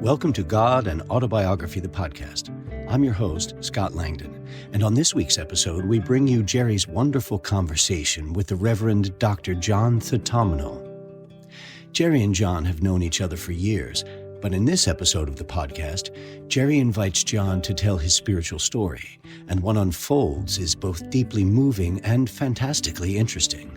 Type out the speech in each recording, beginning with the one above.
Welcome to God and Autobiography, the podcast. I'm your host, Scott Langdon, and on this week's episode, we bring you Jerry's wonderful conversation with the Reverend Dr. John Thatamanil. Jerry and John have known each other for years, but in this episode of the podcast, Jerry invites John to tell his spiritual story, and what unfolds is both deeply moving and fantastically interesting.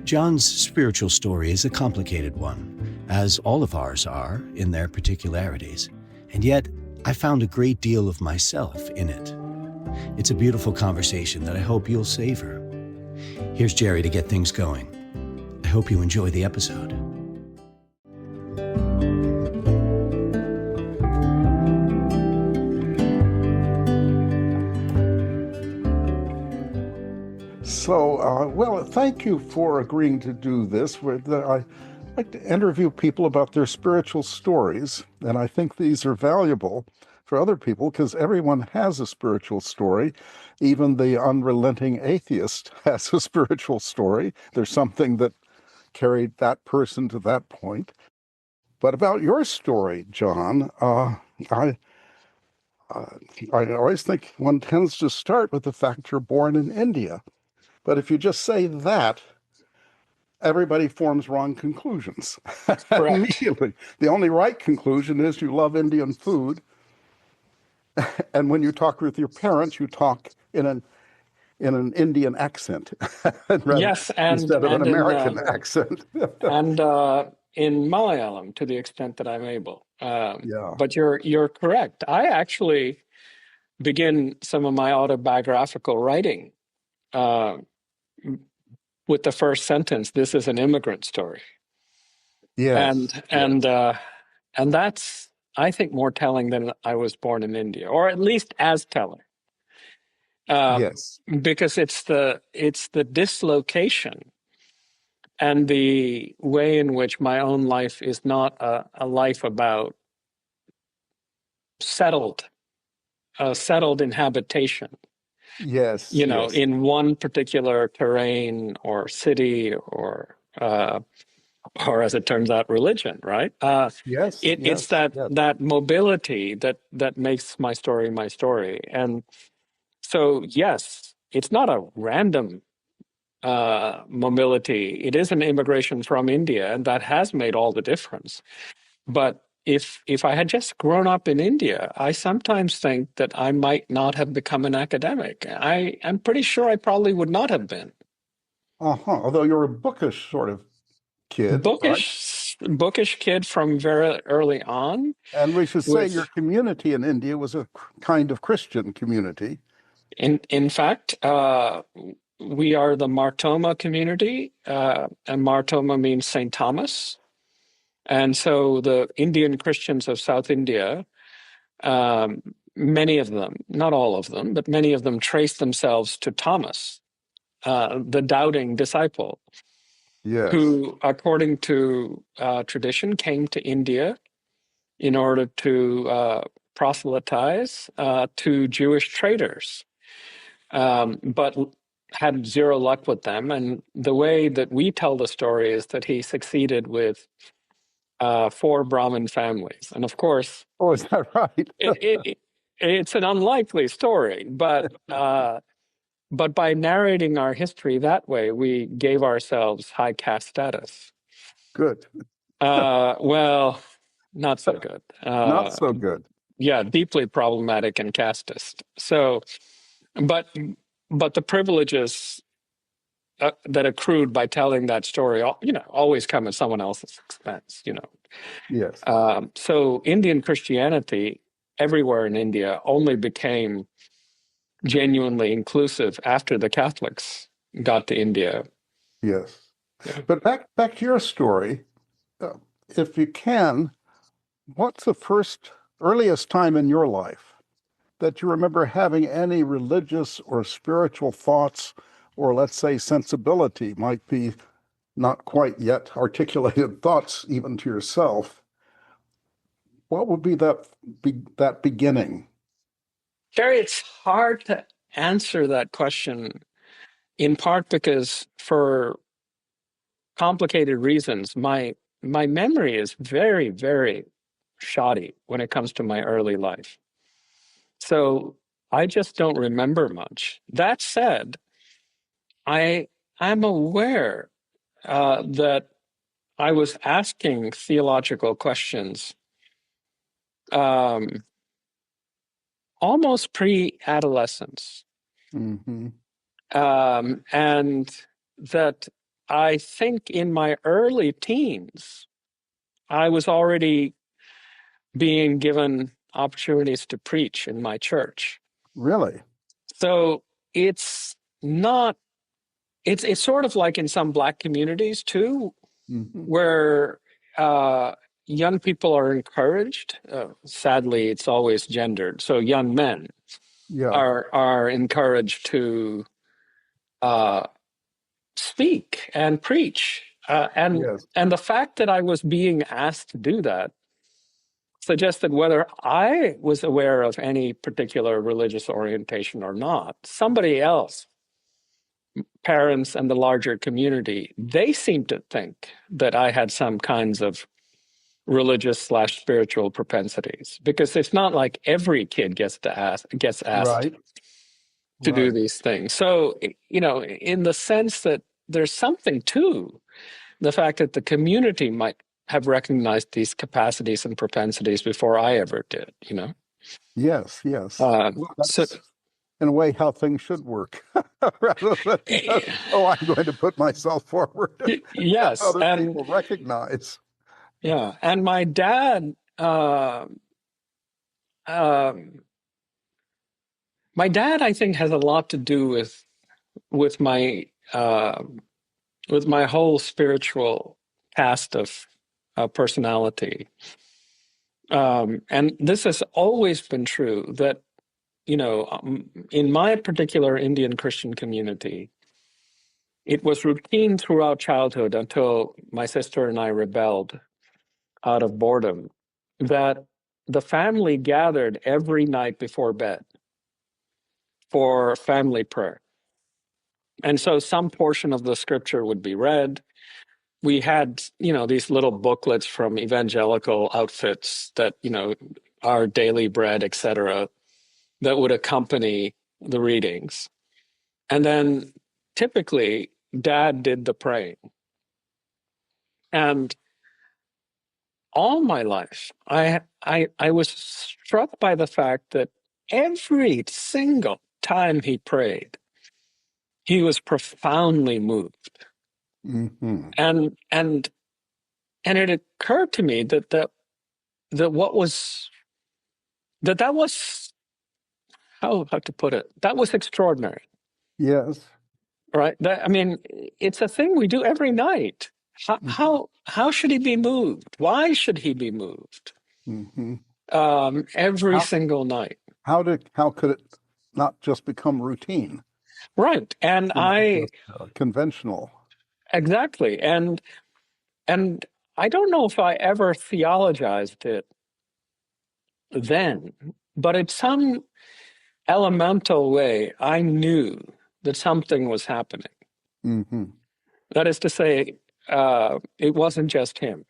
John's spiritual story is a complicated one, as all of ours are in their particularities, and yet I found a great deal of myself in it. It's a beautiful conversation that I hope you'll savor. Here's Jerry to get things going. I hope you enjoy the episode. Well, thank you for agreeing to do this. I like to interview people about their spiritual stories, and I think these are valuable for other people because everyone has a spiritual story. Even the unrelenting atheist has a spiritual story. There's something that carried that person to that point. But about your story, John, I always think one tends to start with the fact you're born in India. But if you just say that, everybody forms wrong conclusions. Immediately. The only right conclusion is you love Indian food. And when you talk with your parents, you talk in an Indian accent. Yes, instead of an American accent. And in Malayalam, to the extent that I'm able. Yeah. But you're correct. I actually begin some of my autobiographical writing with the first sentence, "This is an immigrant story." Yes. And that's, I think, more telling than I was born in India, or at least as telling. Yes. Because it's the dislocation and the way in which my own life is not a life about settled inhabitation. Yes. In one particular terrain or city or as it turns out, religion, right? It's that mobility that makes my story. And so, yes, it's not a random mobility. It is an immigration from India, and that has made all the difference. But if I had just grown up in India, I sometimes think that I might not have become an academic. I'm pretty sure I probably would not have been. Although you're a bookish sort of kid. Bookish kid from very early on. And we should say your community in India was a kind of Christian community. In fact, we are the Mar Thoma community, and Mar Thoma means St. Thomas. And so the Indian Christians of South India, many of them, not all of them, but many of them trace themselves to Thomas, the doubting disciple, yes, who, according to tradition, came to India in order to proselytize to Jewish traders, but had zero luck with them. And the way that we tell the story is that he succeeded with 4 Brahmin families. And of course, is that right? It's an unlikely story, but by narrating our history that way, we gave ourselves high caste status. Good. Well, not so good. Not so good. Yeah, deeply problematic and casteist. So, but the privileges that accrued by telling that story, always come at someone else's expense. Yes. So Indian Christianity everywhere in India only became genuinely inclusive after the Catholics got to India. Yes. Yeah. But back to your story, if you can, what's the earliest time in your life that you remember having any religious or spiritual thoughts, or let's say sensibility, might be not quite yet articulated thoughts even to yourself? What would be that beginning? Jerry, it's hard to answer that question, in part because for complicated reasons, my memory is very, very shoddy when it comes to my early life. So I just don't remember much. That said, I'm aware that I was asking theological questions almost pre-adolescence. Mm-hmm. And that I think in my early teens, I was already being given opportunities to preach in my church. Really? So it's not, it's sort of like in some Black communities too, Mm-hmm. where young people are encouraged. Sadly, it's always gendered. So young men Yeah. are encouraged to speak and preach. Yes. And the fact that I was being asked to do that suggested whether I was aware of any particular religious orientation or not, somebody else, parents and the larger community, they seemed to think that I had some kinds of religious/spiritual propensities, because it's not like every kid gets asked Right. to do Right. these things. So, in the sense that there's something to the fact that the community might have recognized these capacities and propensities before I ever did. Yes. Yes. Well, So, that's in a way how things should work, rather than just, oh, I'm going to put myself forward and yes, other and people recognize. yeah, and my dad, um, I think, has a lot to do with my with my whole spiritual cast of personality. And this has always been true that, in my particular Indian Christian community, it was routine throughout childhood until my sister and I rebelled out of boredom, that the family gathered every night before bed for family prayer. And so some portion of the scripture would be read. We had, these little booklets from evangelical outfits that, our daily bread, etc., that would accompany the readings. And then typically dad did the praying. And all my life, I was struck by the fact that every single time he prayed, he was profoundly moved. Mm-hmm. And it occurred to me that that was how to put it, that was extraordinary. Yes. Right? I mean, it's a thing we do every night. How should he be moved? Why should he be moved? Mm-hmm. Every How single night. how could it not just become routine? Right. And Just, conventional. exactly. And I don't know if I ever theologized it then, but in some elemental way, I knew that something was happening. Mm-hmm. That is to say, it wasn't just him.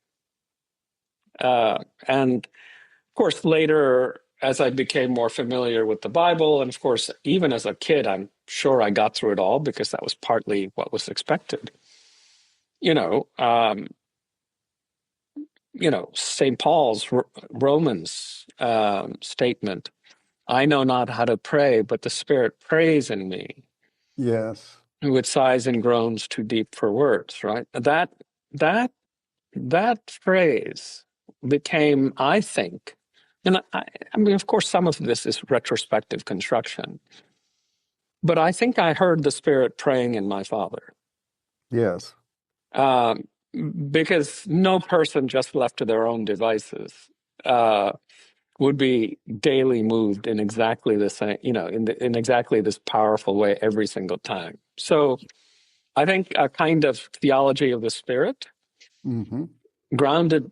And of course, later, as I became more familiar with the Bible, and of course, even as a kid, I'm sure I got through it all because that was partly what was expected. You know, um, St. Paul's Romans statement, I know not how to pray, but the Spirit prays in me, Yes. with sighs and groans too deep for words, right? That phrase became, I think, and I mean, of course, some of this is retrospective construction, but I think I heard the Spirit praying in my father. Yes. Um, because no person just left to their own devices would be daily moved in exactly the same, in exactly this powerful way every single time. So I think a kind of theology of the Spirit, Mm-hmm. grounded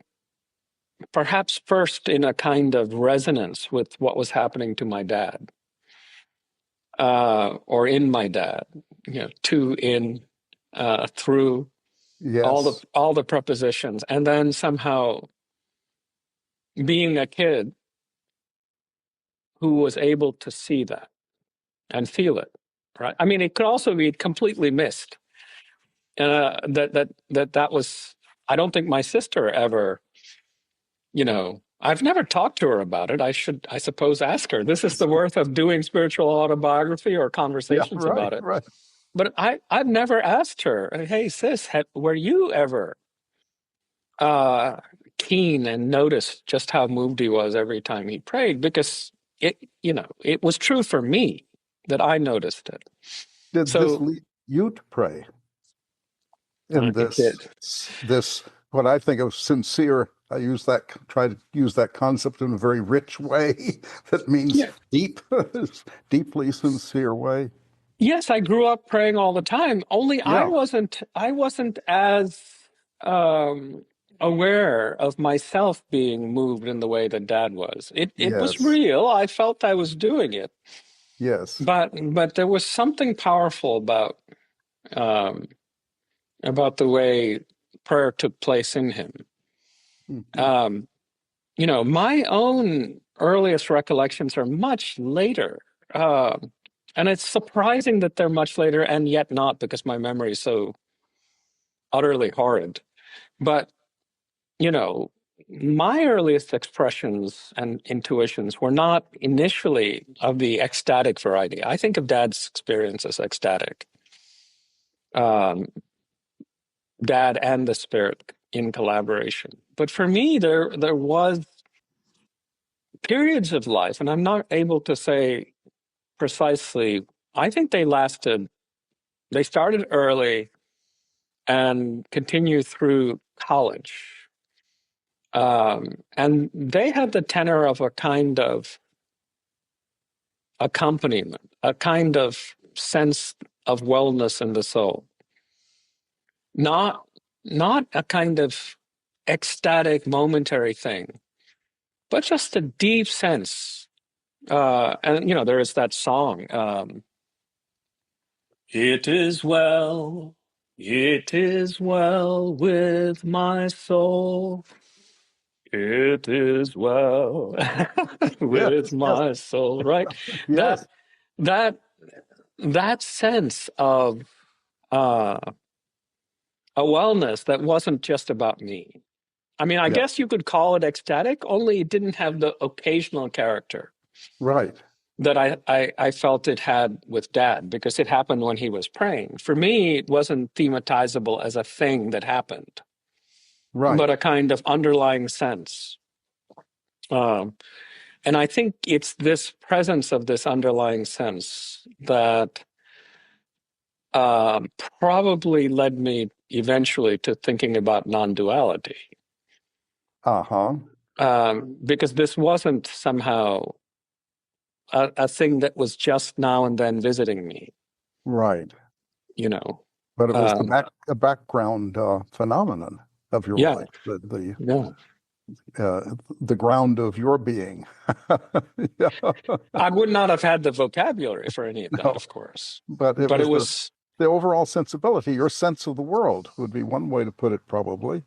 perhaps first in a kind of resonance with what was happening to my dad, or in my dad, to, in, through, Yes. all the prepositions, and then somehow being a kid who was able to see that and feel it, right? I mean, it could also be completely missed. That was, I don't think my sister ever, I've never talked to her about it. I suppose, ask her. This is the worth of doing spiritual autobiography or Yeah, conversations right, about it. right. But I've never asked her, hey, sis, were you ever keen and noticed just how moved he was every time he prayed? Because it was true for me that I noticed it. Did this So lead you to pray in it did. this what I think of sincere? Try to use that concept in a very rich way that means Yeah. deeply sincere way. Yes, I grew up praying all the time. Only I Yeah. wasn't as um, aware of myself being moved in the way that Dad was. It was Yes. real. I felt I was doing it, Yes. but there was something powerful um, about the way prayer took place in him. Mhm. My own earliest recollections are much later. And it's surprising that they're much later and yet not, because my memory is so utterly horrid. But, my earliest expressions and intuitions were not initially of the ecstatic variety. I think of Dad's experience as ecstatic. Um, Dad and the Spirit in collaboration. But for me, there was periods of life, and I'm not able to say precisely. I think they started early and continue through college. And they had the tenor of a kind of accompaniment, a kind of sense of wellness in the soul. Not a kind of ecstatic momentary thing, but just a deep sense. And there is that song, it is well with my soul. It is well with Yes. Yes. my soul, right? Yes. That that that sense of uh, a wellness that wasn't just about me. I mean, I Yeah. guess you could call it ecstatic, only it didn't have the occasional character Right. that I felt it had with Dad, because it happened when he was praying. For me, it wasn't thematizable as a thing that happened, but Right. a kind of underlying sense. Um, and I think it's this presence of this underlying sense that probably led me eventually to thinking about non-duality. Uh-huh. Because this wasn't somehow a thing that was just now and then visiting me, Right. you know. But it was Um, a background phenomenon of your yeah, life, yeah. the ground of your being. Yeah. I would not have had the vocabulary for any of that, No, of course. but it But it was was, the overall sensibility, your sense of the world would be one way to put it, probably.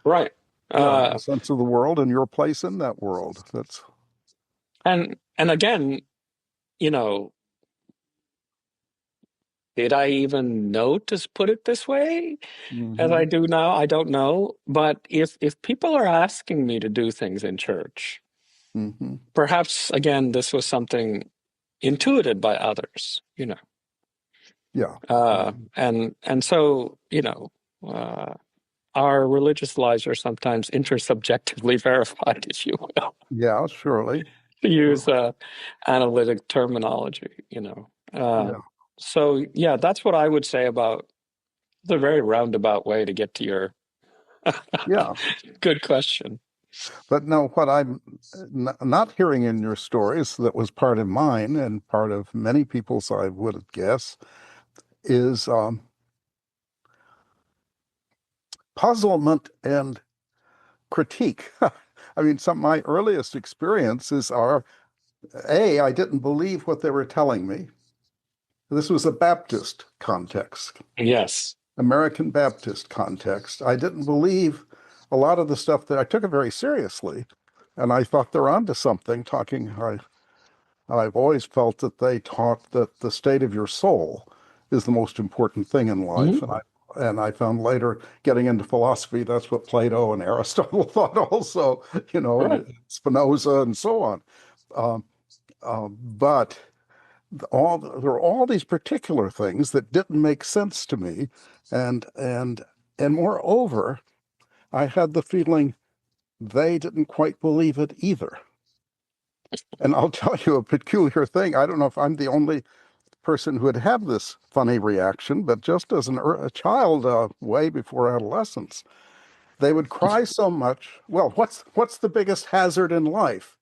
right. Yeah, Uh, the sense of the world and your place in that world. That's and again, you know, did I even know to put it this way as hmm I do now? I don't know. But if people are asking me to do things in church, hmm perhaps again this was something intuited by others, yeah. and so uh, our religious lives are sometimes intersubjectively verified, if you will, Yeah, surely. to use Surely. analytic terminology. Yeah. So yeah, that's what I would say about the very roundabout way to get to your Yeah. good question. But no, what I'm not hearing in your stories that was part of mine and part of many people's, I would guess, is puzzlement and critique. I mean, some of my earliest experiences are I didn't believe what they were telling me. This was a Baptist context, Yes. American Baptist context. I didn't believe a lot of the stuff that I took it very seriously, And I thought they're onto something. I've always felt that they taught that the state of your soul is the most important thing in life. Mhm. And I found later getting into philosophy, that's what Plato and Aristotle thought also, Right. and Spinoza and so on. Um, but there are all these particular things that didn't make sense to me. And moreover, I had the feeling they didn't quite believe it either. And I'll tell you a peculiar thing. I don't know if I'm the only person who would have this funny reaction, but just as a child, way before adolescence, they would cry so much. Well, what's the biggest hazard in life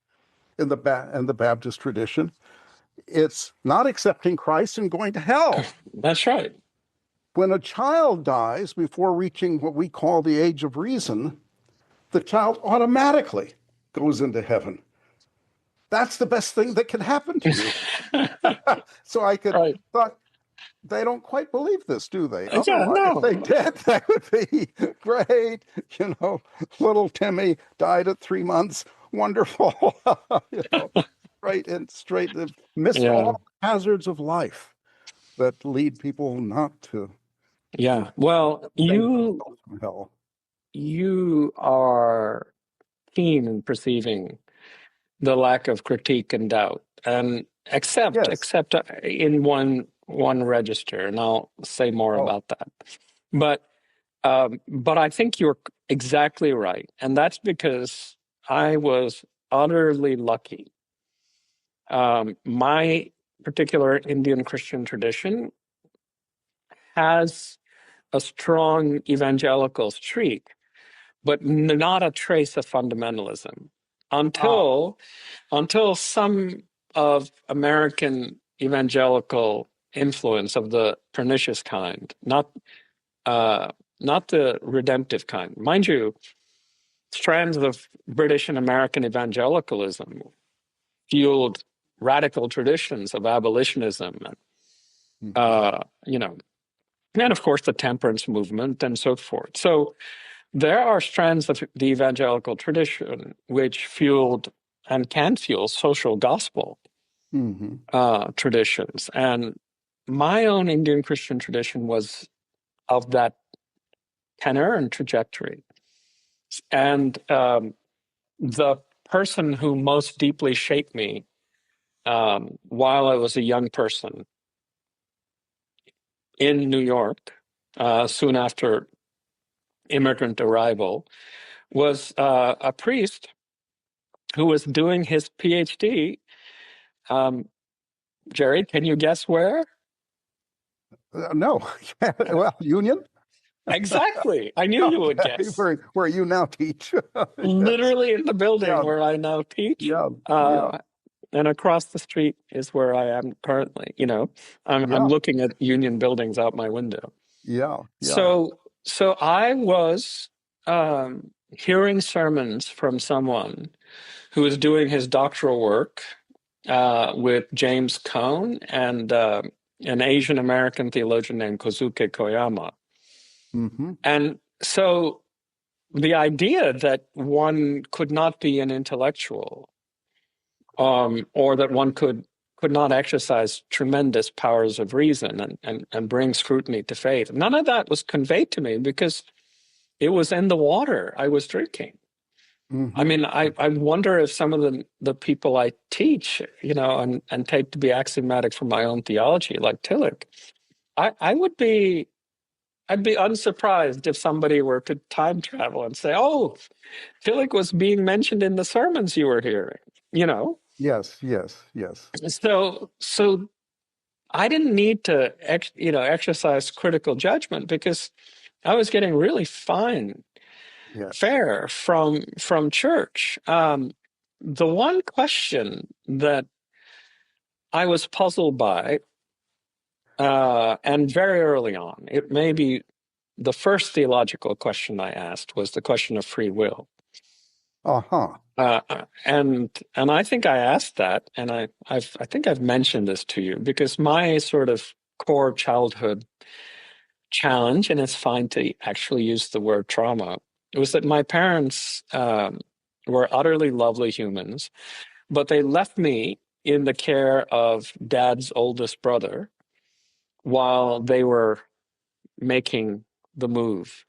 in the Baptist tradition? It's not accepting Christ and going to hell. That's right. When a child dies before reaching what we call the age of reason, the child automatically goes into heaven. That's the best thing that can happen to you. So I Right. thought, they don't quite believe this, do they? Yeah, Otherwise, if they no. did, that would be great. Little Timmy died at 3 months. Wonderful. Right and straight. Missed Yeah. all hazards of life that lead people not to Yeah. Well, save you themselves from hell. you are keen in perceiving the lack of critique and doubt, and Yes. except in one register, and I'll say more Oh. about that. But I think you're exactly right, and that's because I was utterly lucky. My particular Indian Christian tradition has a strong evangelical streak, but not a trace of fundamentalism Ah. until some of American evangelical influence of the pernicious kind, not the redemptive kind. Mind you, strands of British and American evangelicalism fueled radical traditions of abolitionism, and Mhm. and of course the temperance movement and so forth. So there are strands of the evangelical tradition which fueled and can fuel social gospel Mhm. traditions. And my own Indian Christian tradition was of that tenor and trajectory. And the person who most deeply shaped me while I was a young person in New York, soon after immigrant arrival, was a priest who was doing his PhD. Um, Jerry, can you guess where? No. Well, Union? Exactly. I knew you would Okay. guess. Where you now teach. Yes. Literally in the building Yeah. where I now teach. Yeah. Yeah. Uh, and across the street is where I am currently. I'm Yeah. looking at union buildings out my window. Yeah. Yeah. So I was hearing sermons from someone who was doing his doctoral work with James Cone and an Asian American theologian named Kozuke Koyama. Hmm. And so the idea that one could not be an intellectual, or that one could not exercise tremendous powers of reason and bring scrutiny to faith, none of that was conveyed to me because it was in the water I was drinking. I Hmm. mean, I wonder if some of the people I teach, and take to be axiomatic from my own theology, like Tillich, I would be I'd be unsurprised if somebody were to time travel and say, "Oh, Tillich was being mentioned in the sermons you were hearing." You know, Yes. Yes. Yes. so I didn't need to exercise critical judgment because I was getting really fine Yes. fare from church. The one question that I was puzzled by, and very early on, it may be the first theological question I asked was the question of free will. Uh-huh. And I think I asked that, and I think I've mentioned this to you because my sort of core childhood challenge, and it's fine to actually use the word trauma, was that my parents were utterly lovely humans, but they left me in the care of Dad's oldest brother while they were making the move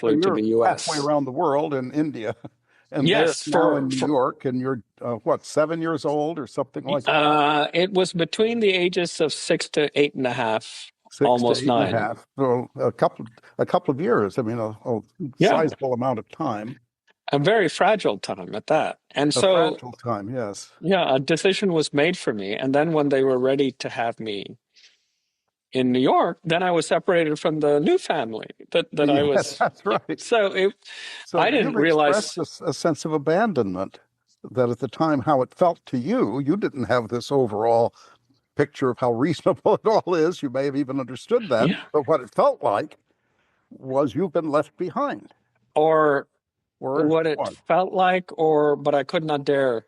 So eventually to you're the halfway US. around the world in India, and they're Yes, now in New York, and you're what, 7 years old or something like that? it was between the ages of 6 to 8.5, Six to almost eight and a 9. half. So a couple of years. I mean, a Yeah, sizable amount of time. a very fragile time at that. And A so, fragile time, yes. yeah, a decision was made for me. And then when they were ready to have me in New York, then I was separated from the new family that I Yes, was. that's right. So So I didn't you've expressed realize, a sense of abandonment that at the time, how it felt to you, you didn't have this overall picture of how reasonable it all is. You may have even understood that, yeah, but what it felt like was you've been left behind. or Or what it what? felt like, but I could not dare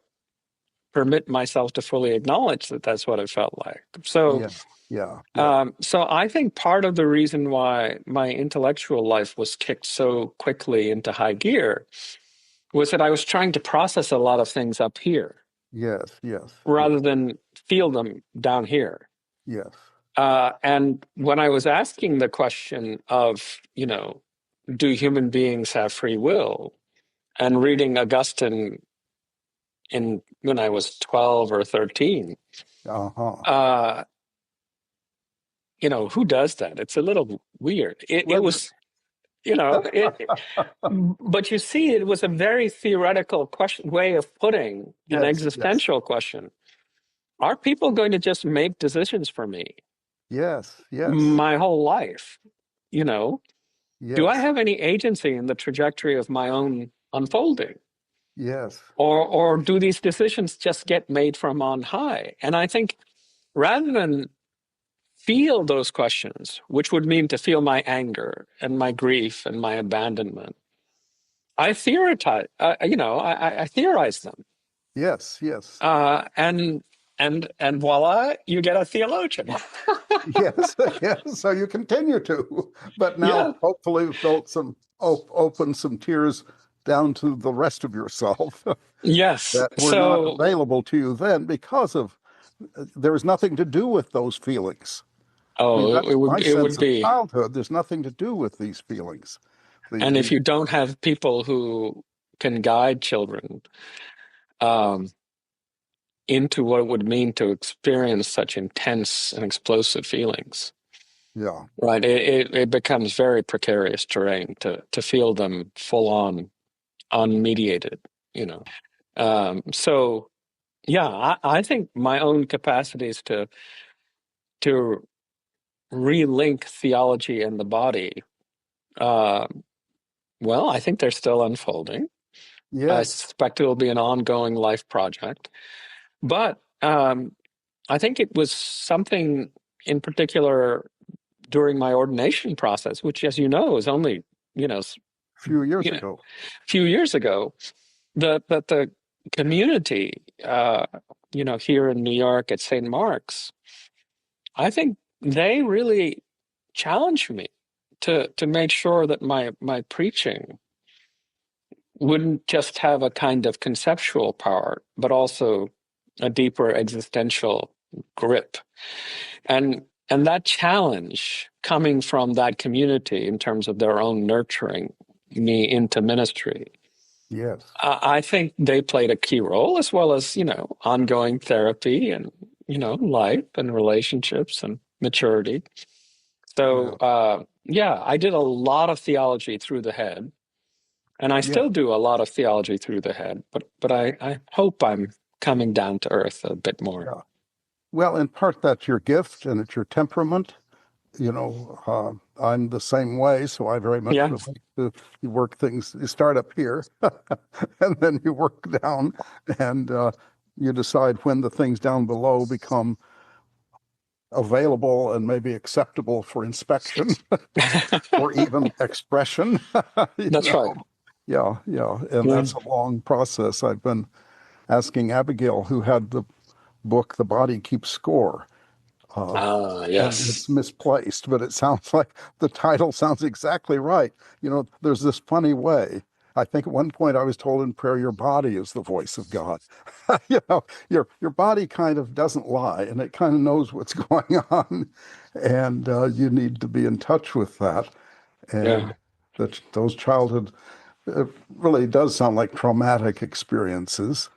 permit myself to fully acknowledge that that's what it felt like. So, Yeah, yeah, yeah. so I think part of the reason why my intellectual life was kicked so quickly into high gear was that I was trying to process a lot of things up here Yes, yes, yes, rather than feel them down here. yes. And when I was asking the question of, do human beings have free will? And reading Augustine when I was 12 or 13, Uh-huh. uh, who does that? It's a little weird. It Well, was, but you see, it was a very theoretical way of putting an yes, yes, existential question. Are people going to just make decisions for me yes, yes, my whole life? You know, do I yes, have any agency in the trajectory of my own unfolding? yes, Or do these decisions just get made from on high? And I think rather than feel those questions, which would mean to feel my anger and my grief and my abandonment, I theorize, I theorize them, yes, yes, and voila, you get a theologian. yes, yes. So you continue to, but Yeah. now hopefully you've built some, open some tears down to the rest of yourself Yes. that were not So, available to you then because of there was nothing to do with those feelings. I mean, oh, that's my it would sense of be, childhood. There's nothing to do with these feelings. and if The you don't have people who can guide children um, into what it would mean to experience such intense and explosive feelings. Yeah, Right. It becomes very precarious terrain to feel them full on, unmediated, you know. So yeah, I think my own capacities to relink theology and the body, uh, well, I think they're still unfolding. I yes, suspect it will be an ongoing life project. But I think it was something in particular during my ordination process, which, as you know, is only, you know, a few years you know, ago. few years ago, that the community, here in New York at St. Mark's, I think they really challenged me to make sure that my preaching wouldn't just have a kind of conceptual power, but also a deeper existential grip. And that challenge coming from that community in terms of their own nurturing me into ministry, Yes, I think they played a key role, as well as, ongoing therapy and, life and relationships and maturity. So, yeah, yeah, I did a lot of theology through the head, and I yeah, still do a lot of theology through the head, but I hope I'm coming down to earth a bit more. yeah. Well, in part, that's your gift and it's your temperament. I'm the same way, so I very much Yeah. relate to you work things, you start up here and then you work down and you decide when the things down below become available and maybe acceptable for inspection or even expression. you That's right. know, yeah, yeah. And Yeah. that's a long process. I've been asking Abigail, who had the book, The Body Keeps Score. Ah, And yes. it's misplaced, but it sounds like the title sounds exactly right. There's this funny way. I think at one point I was told in prayer, your body is the voice of God. Your body kind of doesn't lie, and it kind of knows what's going on, and you need to be in touch with that. Yeah. And that those childhood really does sound like traumatic experiences.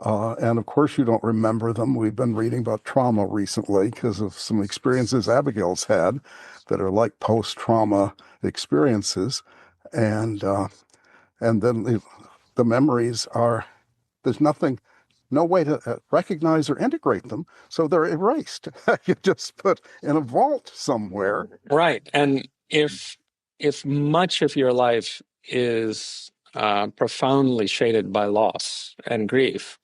And of course, you don't remember them. We've been reading about trauma recently because of some experiences Abigail's had that are like post-trauma experiences. And then the memories are, there's no way to recognize or integrate them. So they're erased. You just put in a vault somewhere. Right. And if much of your life is profoundly shaded by loss and grief,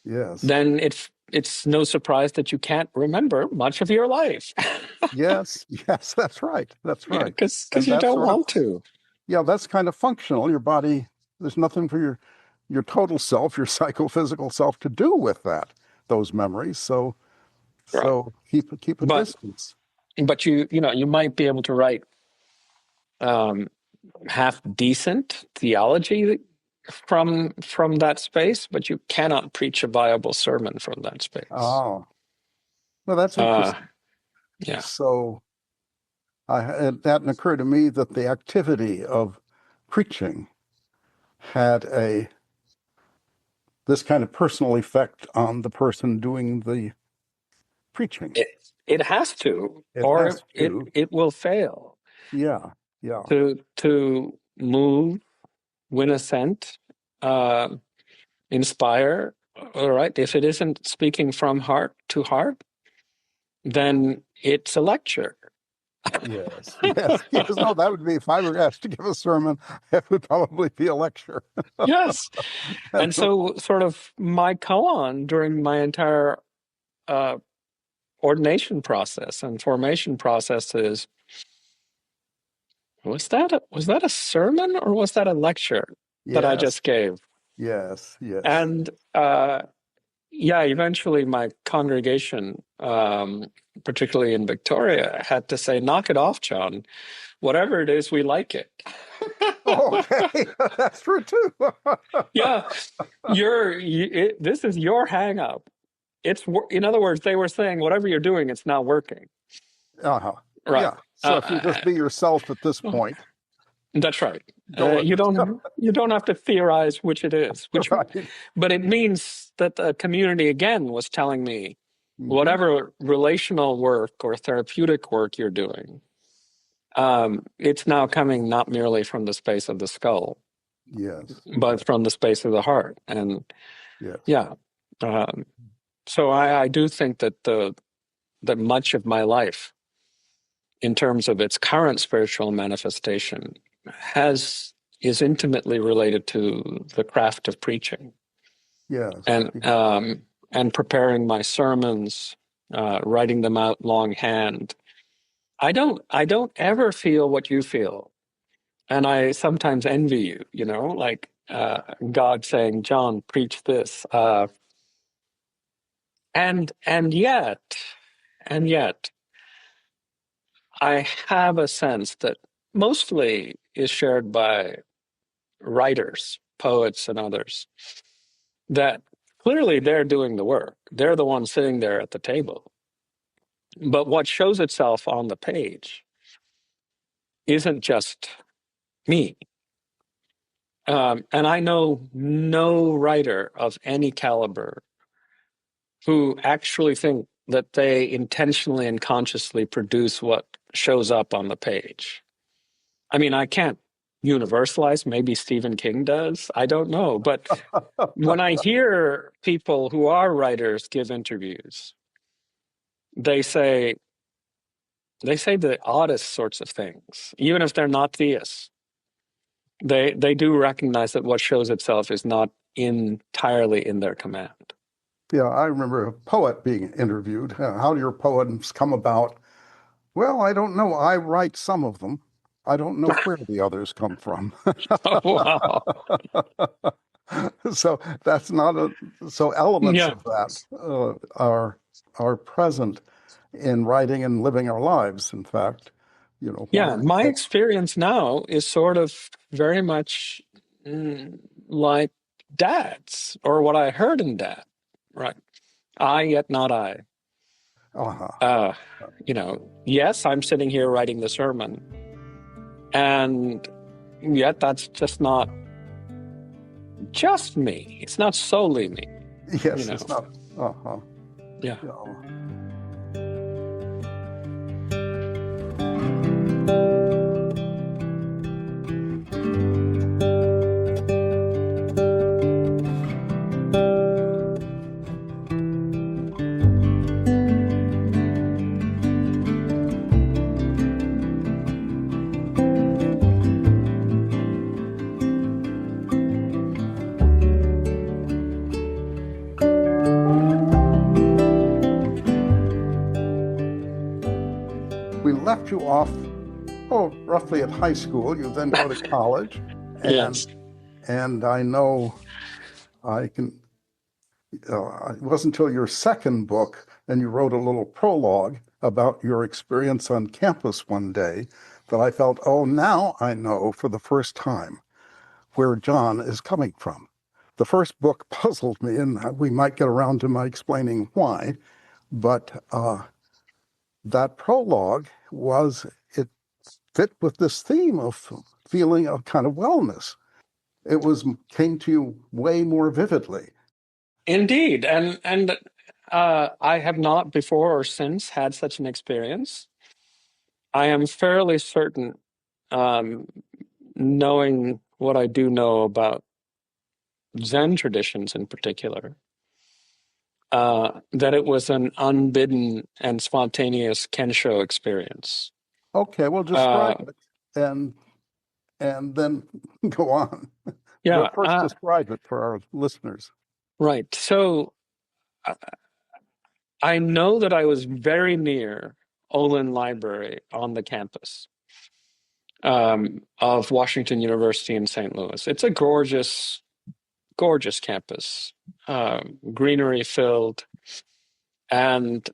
Yes. then it's no surprise that you can't remember much of your life. Yes. Yes. That's right. That's Yeah, right. because And you that's don't sort of, want to. yeah, that's kind of functional. Your body, there's nothing for your total self, your psychophysical self to do with those memories. So Right. keep a But distance. you might be able to write half decent theology from that space, but you cannot preach a viable sermon from that space. Oh, well, that's Uh, interesting. yeah. So it hadn't occurred to me that the activity of preaching had this kind of personal effect on the person doing the preaching. It has to, It or has to. it will fail. Yeah, yeah, To move, win assent, inspire. All right. If it isn't speaking from heart to heart, then it's a lecture. yes, yes, yes. No, that would be, if I were asked to give a sermon, it would probably be a lecture. Yes. And so, sort of, my koan during my entire ordination process and formation process is, was that a sermon or was that a lecture that I Yes, just gave? yes, yes. And yeah, eventually my congregation, particularly in Victoria, had to say, "Knock it off, John. Whatever it is, we like it." Okay, that's true too. Yeah, this is your hang up. In other words, they were saying, whatever you're doing, it's not working. Uh-huh. Right. Yeah. So if you just be yourself at this point, That's right. go You don't have to theorize which it is, right. but it means that the community again was telling me, Mhm. whatever relational work or therapeutic work you're doing, it's now coming not merely from the space of the skull, Yes. but from the space of the heart. And Yes. yeah, so I do think that that much of my life, in terms of its current spiritual manifestation, is intimately related to the craft of preaching Yes. and preparing my sermons, writing them out longhand. I don't ever feel what you feel, and I sometimes envy you. Like God saying, "John, preach this," and yet, I have a sense that mostly is shared by writers, poets, and others, that clearly they're doing the work. They're the ones sitting there at the table. But what shows itself on the page isn't just me. And I know no writer of any caliber who actually think that they intentionally and consciously produce what shows up on the page. I mean, I can't universalize. Maybe Stephen King does. I don't know. But when I hear people who are writers give interviews, they say the oddest sorts of things, even if they're not theists. They do recognize that what shows itself is not entirely in their command. Yeah, I remember a poet being interviewed. How do your poems come about? Well, I don't know. I write some of them. I don't know where the others come from. Oh, wow. So that's not so elements Yeah. of that are present in writing and living our lives. In fact, Yeah. My experience now is sort of very much like Dad's, or what I heard in Dad, right? I yet not I. Uh-huh. Yes, I'm sitting here writing the sermon, and yet that's just not just me. It's not solely me. Yes, it's not. Uh-huh. Yeah. We left you off, roughly at high school. You then go to college. Yes. And I know it wasn't until your second book, and you wrote a little prologue about your experience on campus one day, that I felt, now I know for the first time where John is coming from. The first book puzzled me, and we might get around to my explaining why, but that prologue it fit with this theme of feeling a kind of wellness. It came to you way more vividly. Indeed. And I have not before or since had such an experience. I am fairly certain, knowing what I do know about Zen traditions in particular, that it was an unbidden and spontaneous Kensho experience. Okay, well, describe it and then go on. Yeah. But first, describe it for our listeners. Right. So I know that I was very near Olin Library on the campus of Washington University in St. Louis. It's a gorgeous, gorgeous campus, greenery filled. And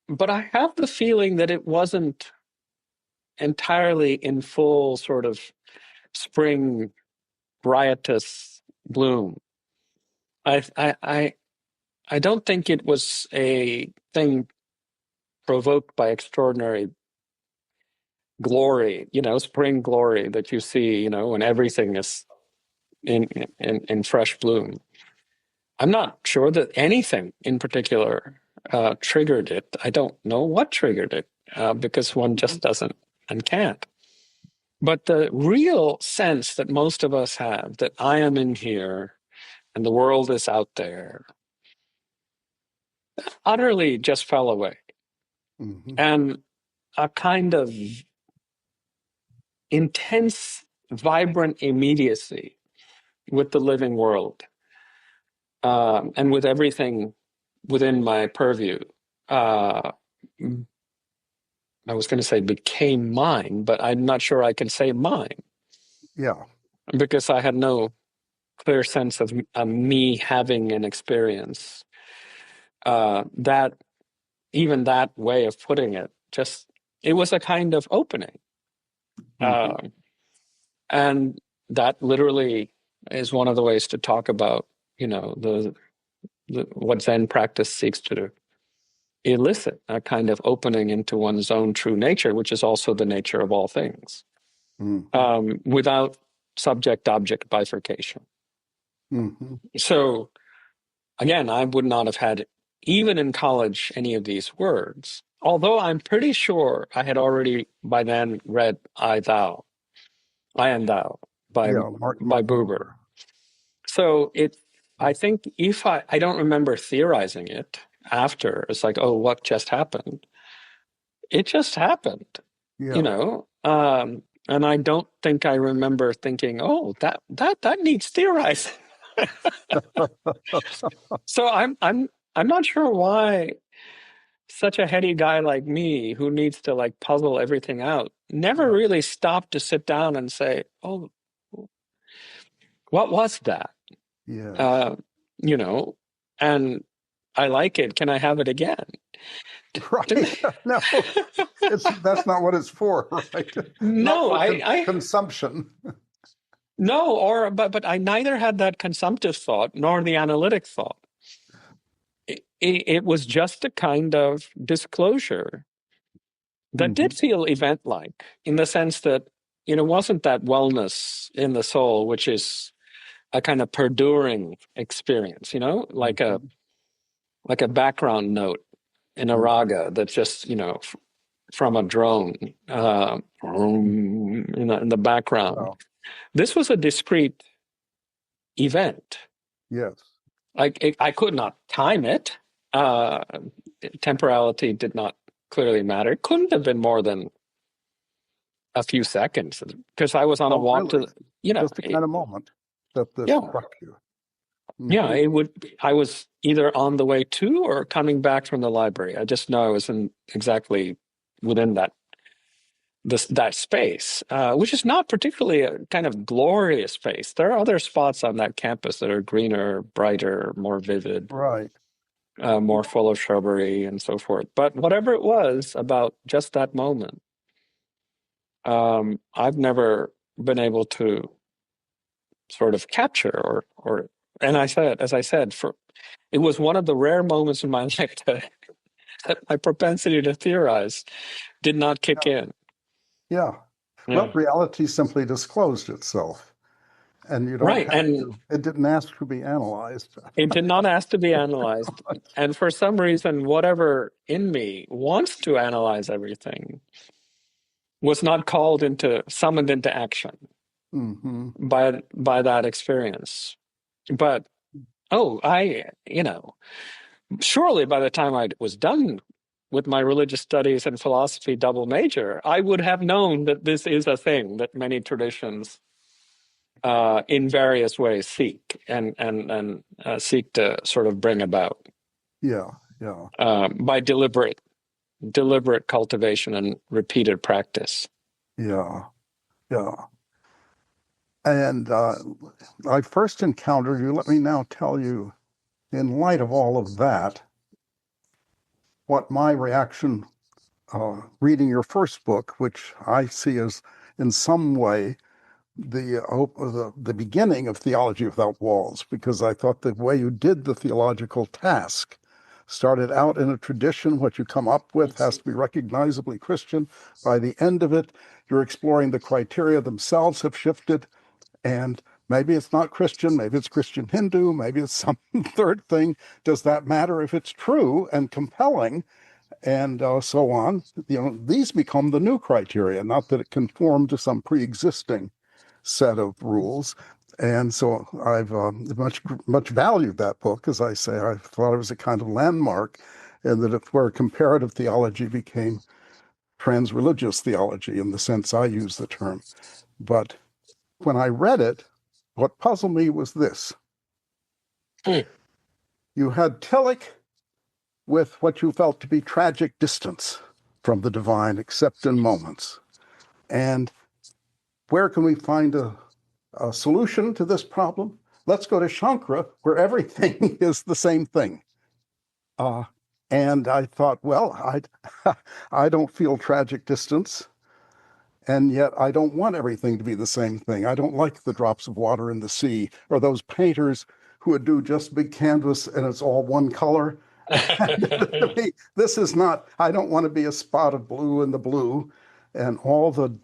but I have the feeling that it wasn't entirely in full sort of spring riotous bloom. I don't think it was a thing provoked by extraordinary glory, spring glory that you see, when everything is in fresh bloom. I'm not sure that anything in particular triggered it. I don't know what triggered it because one just doesn't and can't. But the real sense that most of us have, that I am in here and the world is out there, utterly just fell away. Mm-hmm. And a kind of intense, vibrant immediacy with the living world and with everything within my purview. I was going to say became mine, but I'm not sure I can say mine. Yeah. Because I had no clear sense of me having an experience. That way of putting it, it was a kind of opening. Mm-hmm. And that literally is one of the ways to talk about, what Zen practice seeks to elicit, a kind of opening into one's own true nature, which is also the nature of all things, without subject-object bifurcation. Mm-hmm. So, again, I would not have had, even in college, any of these words, although I'm pretty sure I had already by then read I Am Thou by Buber. So I think I don't remember theorizing it after. It's like, what just happened? It just happened, and I don't think I remember thinking, that needs theorizing. So I'm not sure why such a heady guy like me, who needs to like puzzle everything out, never really stopped to sit down and say, what was that? Yeah. And I like it. Can I have it again? Right. No, that's not what it's for, right? No, consumption. No, but I neither had that consumptive thought nor the analytic thought. It was just a kind of disclosure that did feel event-like, in the sense that, wasn't that wellness in the soul, which is a kind of perduring experience, like a background note in a raga that's just, from a drone, in the background. Wow. This was a discrete event. Yes. I could not time it. Temporality did not clearly matter. It couldn't have been more than a few seconds, because I was on a walk really? to, Just the kind of moment that this yeah, struck you. yeah. I was either on the way to or coming back from the library. I just know I was in exactly within that space, which is not particularly a kind of glorious space. There are other spots on that campus that are greener, brighter, more vivid, Right. more full of shrubbery and so forth. But whatever it was about just that moment, I've never been able to sort of capture and as I said, it was one of the rare moments in my life that my propensity to theorize did not kick in. Yeah. Well, reality simply disclosed itself, and you don't Right, have and to. It didn't ask to be analyzed. it did not ask to be analyzed. And for some reason, whatever in me wants to analyze everything was not summoned into action by that experience. But surely by the time I was done with my religious studies and philosophy double major, I would have known that this is a thing that many traditions in various ways seek and seek to sort of bring about. Yeah, yeah. By deliberate cultivation and repeated practice. Yeah, yeah. And I first encountered you. Let me now tell you, in light of all of that, what my reaction reading your first book, which I see as in some way the beginning of Theology Without Walls, because I thought the way you did the theological task started out in a tradition. What you come up with has to be recognizably Christian. By the end of it, you're exploring the criteria themselves have shifted, and maybe it's not Christian, maybe it's Christian Hindu, maybe it's some third thing. Does that matter if it's true and compelling? And so on. These become the new criteria, not that it conformed to some pre-existing set of rules. And so I've much valued that book. As I say, I thought it was a kind of landmark, and that it's where comparative theology became trans-religious theology in the sense I use the term. But when I read it, what puzzled me was this. You had Tillich with what you felt to be tragic distance from the divine, except in moments. And where can we find a solution to this problem? Let's go to Shankara, where everything is the same thing. And I thought, well, I don't feel tragic distance, and yet I don't want everything to be the same thing. I don't like the drops of water in the sea, or those painters who would do just big canvas and it's all one color. To me, this is not, I don't want to be a spot of blue in the blue, and all the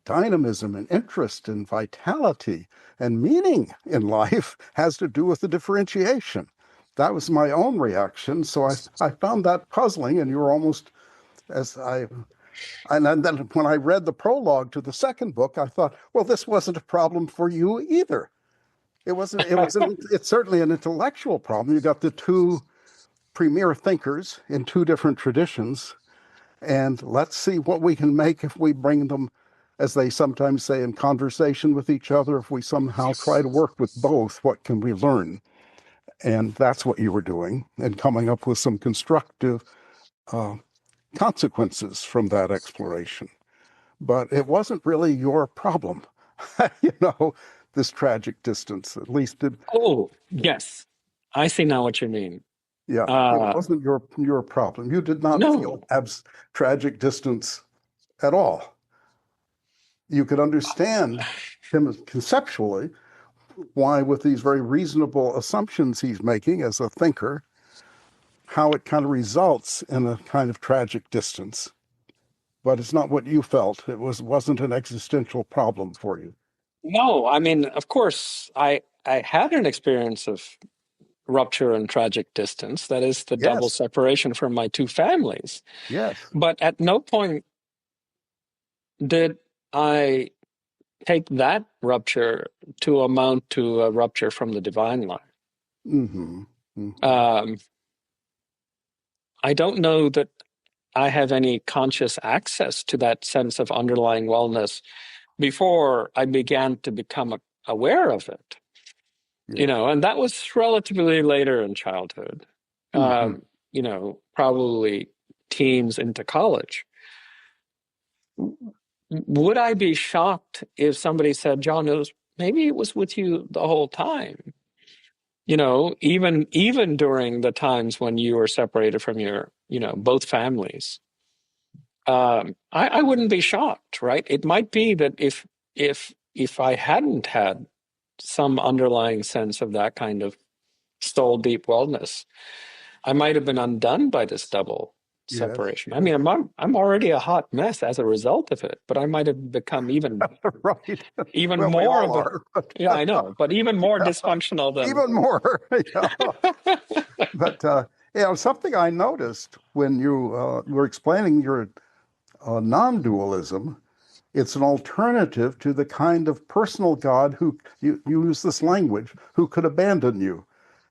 dynamism and interest and vitality and meaning in life has to do with the differentiation. That was my own reaction. So I found that puzzling, and you were almost and then when I read the prologue to the second book, I thought, well, this wasn't a problem for you either. It's certainly an intellectual problem. You got the two premier thinkers in two different traditions, and let's see what we can make if we bring them, as they sometimes say, in conversation with each other. If we somehow try to work with both, what can we learn? And that's what you were doing, and coming up with some constructive consequences from that exploration. But it wasn't really your problem, this tragic distance, at least. Oh, yes. I see now what you mean. Yeah, it wasn't your problem. You did not feel tragic distance at all. you could understand him conceptually, why with these very reasonable assumptions he's making as a thinker, how it kind of results in a kind of tragic distance. But it's not what you felt. It wasn't an existential problem for you. No, I mean, of course, I had an experience of rupture and tragic distance. That is the double Yes, separation from my two families. yes. But at no point did I take that rupture to amount to a rupture from the divine line. Mm-hmm. Mm-hmm. I don't know that I have any conscious access to that sense of underlying wellness before I began to become aware of it. Yeah. And that was relatively later in childhood, Mm-hmm. Probably teens into college. Would I be shocked if somebody said, John, maybe it was with you the whole time? Even during the times when you were separated from your, both families. I wouldn't be shocked, right? It might be that if I hadn't had some underlying sense of that kind of soul deep wellness, I might have been undone by this double Yes, separation. I yes. mean, I'm already a hot mess as a result of it, but I might have become even Right. even Well, we more all of a are. But, yeah, I know, but even more dysfunctional than even more. Yeah. But something I noticed when you were explaining your non-dualism, it's an alternative to the kind of personal God who you use this language, who could abandon you.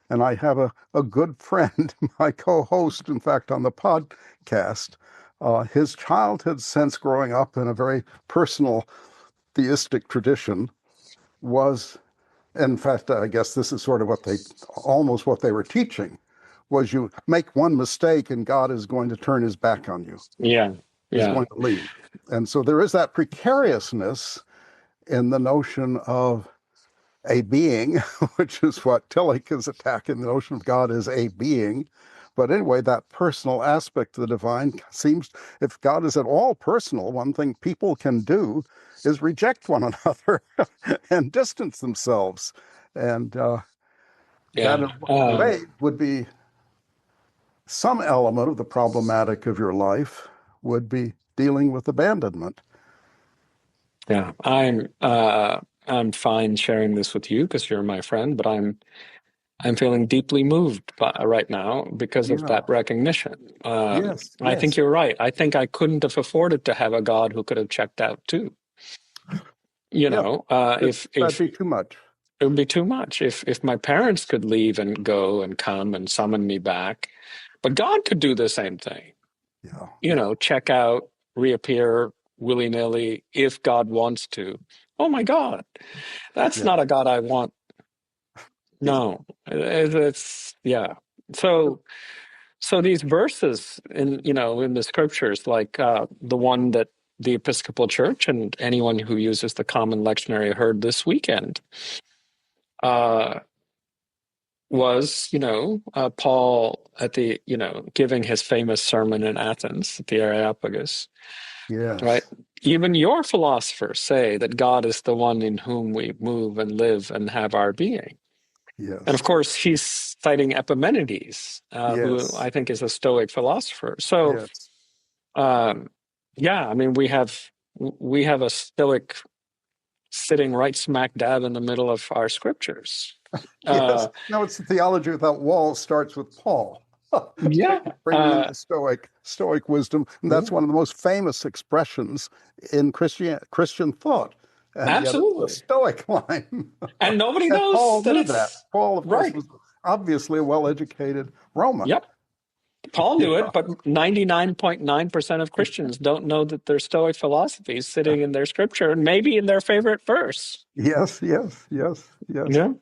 And I have a good friend, my co-host, in fact, on the podcast. His childhood sense growing up in a very personal theistic tradition was, in fact, I guess this is sort of almost what they were teaching, was you make one mistake and God is going to turn his back on you, yeah, is yeah, going to leave. And so there is that precariousness in the notion of a being, which is what Tillich is attacking, the notion of God as a being. But anyway, that personal aspect of the divine seems, if God is at all personal, one thing people can do is reject one another and distance themselves. And that, in yeah. a way, would be some element of the problematic of your life, would be dealing with abandonment. Yeah, I'm fine sharing this with you because you're my friend, but I'm feeling deeply moved right now because of Yeah. that recognition. Yes. I think Yes. you're right. I think I couldn't have afforded to have a God who could have checked out too. Yeah. That'd If be too much. it would be too much. If my parents could leave and go and come and summon me back, but God could do the same thing. Yeah. Yeah. Check out, reappear willy-nilly if God wants to. Oh my God, that's Yeah. not a God I want. Yeah. No, it's yeah. So these verses in the scriptures, like the one that the Episcopal Church and anyone who uses the Common Lectionary heard this weekend, uh, was Paul at the giving his famous sermon in Athens at the Areopagus, right? Yes. Even your philosophers say that God is the one in whom we move and live and have our being. And of Yes. course, he's citing Epimenides, who Yes. I think is a Stoic philosopher. So, Yes. yeah, I mean, we have a Stoic sitting right smack dab in the middle of our scriptures. Yes. Uh, No, it's the theology without walls starts with Paul. yeah, Bringing in the Stoic wisdom. And yeah, that's one of the most famous expressions in Christian thought. And yet it's the absolutely. Stoic line. And nobody And knows Paul that knew that. it's Paul, of course, right. was obviously a well-educated Roman. Yep. Paul knew Yeah. it, but 99.9% of Christians don't know that their Stoic philosophy is sitting in their scripture and maybe in their favorite verse. Yes, yes, yes, yes. Yeah.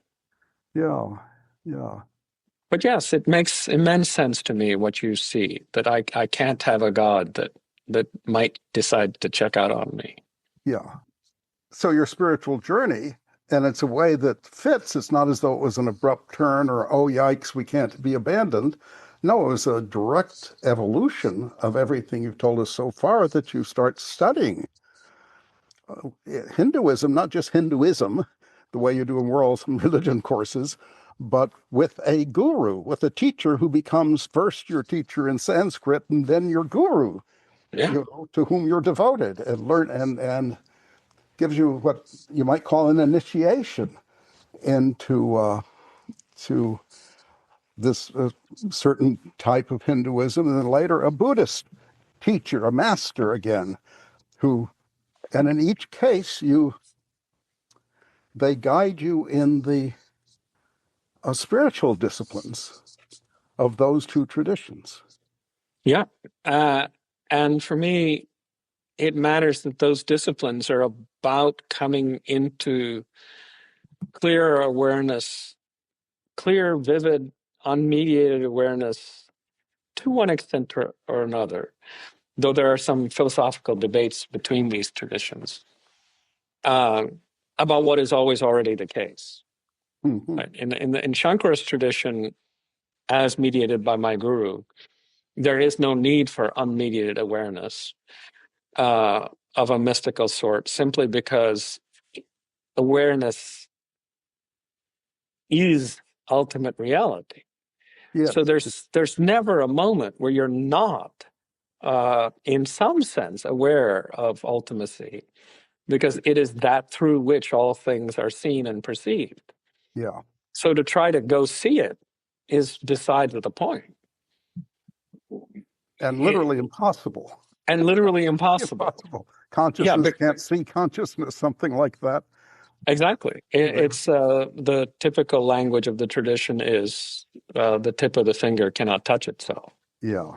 Yeah, yeah, But yes, it makes immense sense to me what you see, that I can't have a God that might decide to check out on me. yeah. So your spiritual journey, and it's a way that fits. It's not as though it was an abrupt turn or, oh, yikes, we can't be abandoned. No, it was a direct evolution of everything you've told us so far that you start studying Hinduism, not just Hinduism, the way you do in world religion courses, but with a guru, with a teacher who becomes first your teacher in Sanskrit and then your guru, Yeah. to whom you're devoted, and learn and gives you what you might call an initiation into to this certain type of Hinduism, and then later a Buddhist teacher, a master again, who, and in each case they guide you in the spiritual disciplines of those two traditions. Yeah. And for me, it matters that those disciplines are about coming into clear awareness, clear, vivid, unmediated awareness to one extent or another, though there are some philosophical debates between these traditions about what is always already the case. Mm-hmm. Right? In Shankara's tradition, as mediated by my guru, there is no need for unmediated awareness of a mystical sort, simply because awareness is ultimate reality. Yes. So there's never a moment where you're not, in some sense, aware of ultimacy, because it is that through which all things are seen and perceived. Yeah. So to try to go see it is beside the point. And literally impossible. And literally impossible. Consciousness can't see consciousness, something like that. Exactly. It's the typical language of the tradition is the tip of the finger cannot touch itself. Yeah.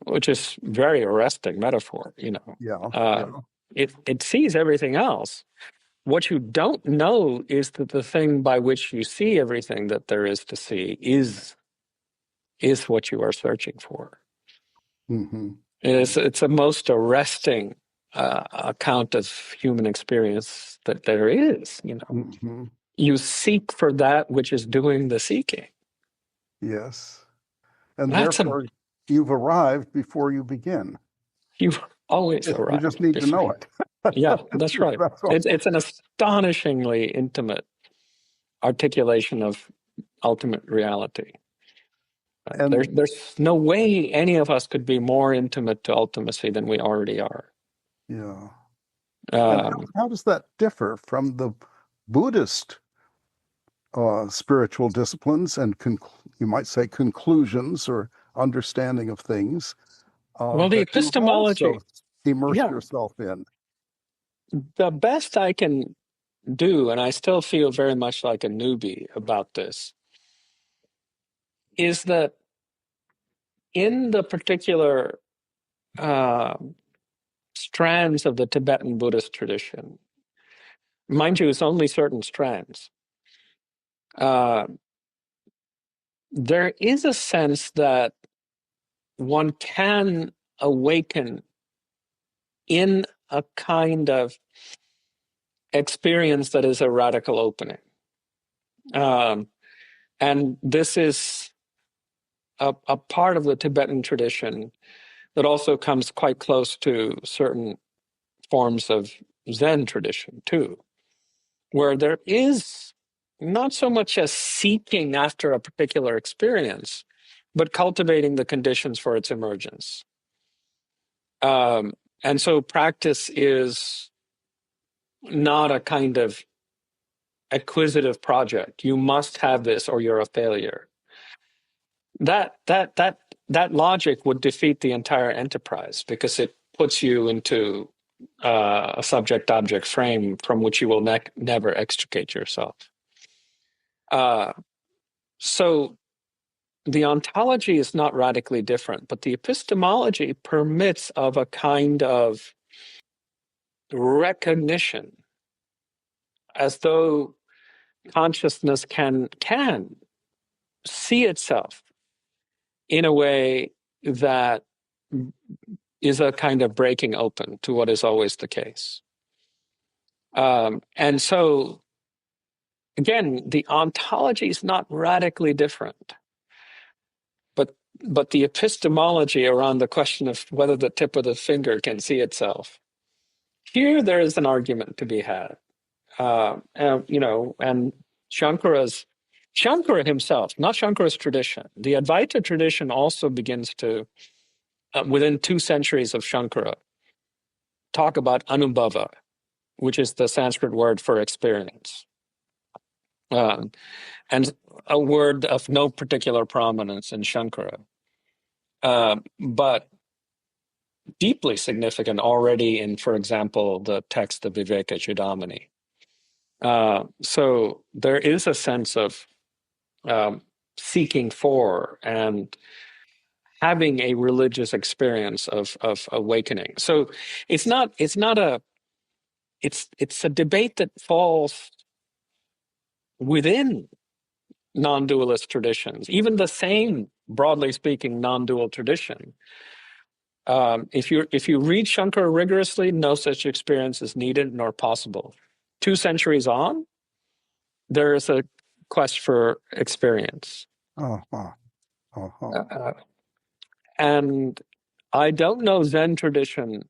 Which is very arresting metaphor, you know. Yeah. It sees everything else. What you don't know is that the thing by which you see everything that there is to see is what you are searching for. Mm-hmm. It's a most arresting account of human experience that there is, you know. Mm-hmm. You seek for that which is doing the seeking. Yes. And therefore, you've arrived before you begin. You've always arrived. You just need to know it. Yeah, that's right. It's an astonishingly intimate articulation of ultimate reality. And there's no way any of us could be more intimate to ultimacy than we already are. Yeah. How does that differ from the Buddhist spiritual disciplines and you might say conclusions or understanding of things? Well, the epistemology, immerse yourself in. The best I can do, and I still feel very much like a newbie about this, is that in the particular strands of the Tibetan Buddhist tradition, mind you, it's only certain strands, there is a sense that one can awaken in a kind of experience that is a radical opening. And this is a part of the Tibetan tradition that also comes quite close to certain forms of Zen tradition too, where there is not so much a seeking after a particular experience, but cultivating the conditions for its emergence. And so practice is not a kind of acquisitive project. You must have this or you're a failure. That logic would defeat the entire enterprise, because it puts you into a subject-object frame from which you will never extricate yourself. So the ontology is not radically different, but the epistemology permits of a kind of recognition, as though consciousness can see itself in a way that is a kind of breaking open to what is always the case. And so, again, the ontology is not radically different, but the epistemology around the question of whether the tip of the finger can see itself here there is an argument to be had. And Shankara himself, not Shankara's tradition. The Advaita tradition also begins to, within 2 centuries of Shankara, talk about anubhava, which is the Sanskrit word for experience, and a word of no particular prominence in Shankara, but deeply significant already in, for example, the text of Viveka Chudamani. So there is a sense of seeking for and having a religious experience of awakening. So it's a debate that falls within non-dualist traditions, even the same, broadly speaking, non-dual tradition. If you read Shankara rigorously, no such experience is needed nor possible. 2 centuries on, there is a quest for experience. Uh-huh. Uh-huh. And I don't know Zen tradition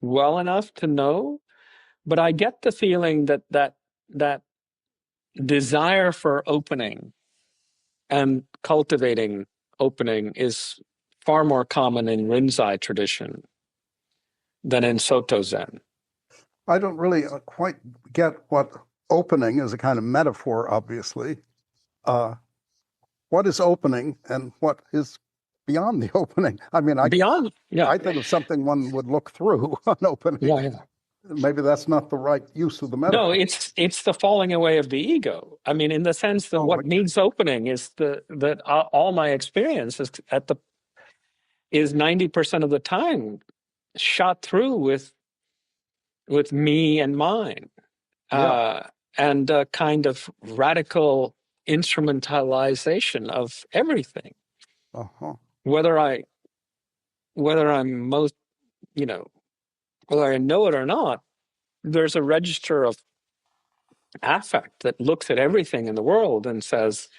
well enough to know, but I get the feeling that desire for opening and cultivating opening is far more common in Rinzai tradition than in Soto Zen. I don't really quite get what opening is, a kind of metaphor, obviously. What is opening and what is beyond the opening? I mean, I think of something one would look through an opening. Yeah. Maybe that's not the right use of the metaphor. No, it's the falling away of the ego. I mean, in the sense that what needs opening is that all my experience is 90% of the time shot through with me and mine, and a kind of radical instrumentalization of everything. Uh-huh. Whether I'm most, whether I know it or not, there's a register of affect that looks at everything in the world and says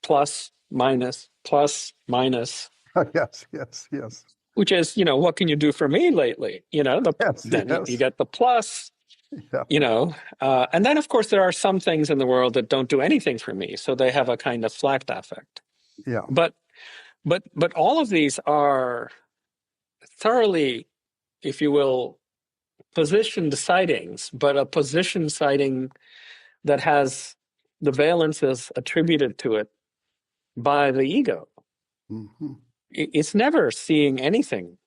plus, minus, plus, minus. Yes. Which is, what can you do for me lately? You get the plus, and then of course there are some things in the world that don't do anything for me, so they have a kind of flat affect. Yeah. But all of these are thoroughly, if you will, positioned sightings, but a position sighting that has the valences attributed to it by the ego. Mm-hmm. It's never seeing anything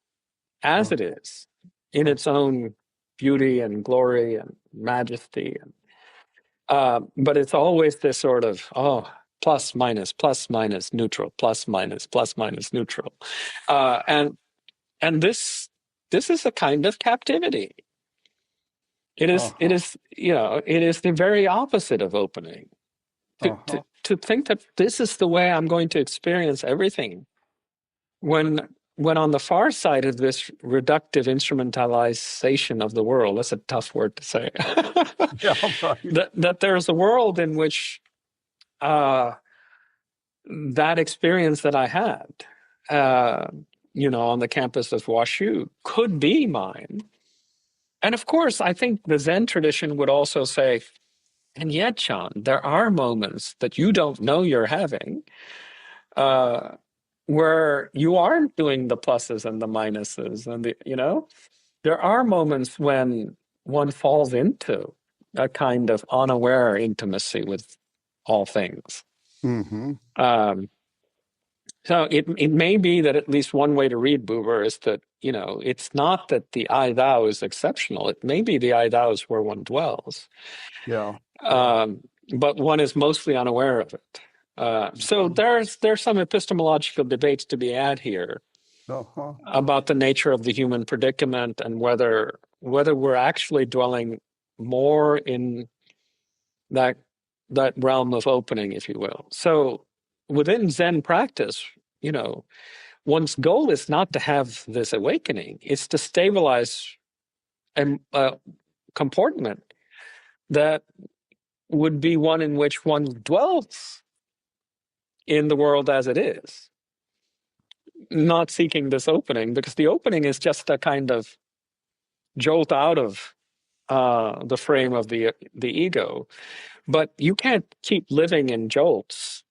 as it is in its own beauty and glory and majesty. But it's always this sort of, plus, minus, neutral, plus, minus, neutral. And this is a kind of captivity. It is the very opposite of opening. To think that this is the way I'm going to experience everything, when on the far side of this reductive instrumentalization of the world, that's a tough word to say, that there's a world in which that experience that I had, on the campus of WashU could be mine. And of course, I think the Zen tradition would also say, and yet, John, there are moments that you don't know you're having, where you aren't doing the pluses and the minuses, and there are moments when one falls into a kind of unaware intimacy with all things. Mm-hmm. So it may be that at least one way to read Buber is that, it's not that the I thou is exceptional. It may be the I thou is where one dwells. Yeah. But one is mostly unaware of it. So there's some epistemological debates to be had here about the nature of the human predicament and whether we're actually dwelling more in that realm of opening, if you will. So within Zen practice, one's goal is not to have this awakening; it's to stabilize a comportment that would be one in which one dwells in the world as it is, not seeking this opening, because the opening is just a kind of jolt out of the frame of the ego, but you can't keep living in jolts.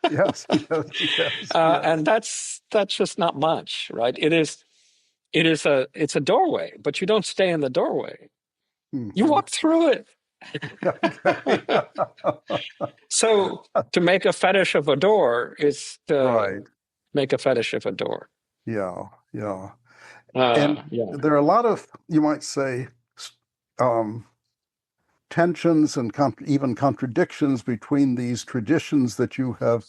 Yes, yes, yes, And yes. that's just not much, right? It's a doorway, but you don't stay in the doorway. You Hmm. walk through it. Okay. So to make a fetish of a door is to Right. make a fetish of a door. Yeah, yeah. And Yeah. there are a lot of, you might say, um, tensions and even contradictions between these traditions that you have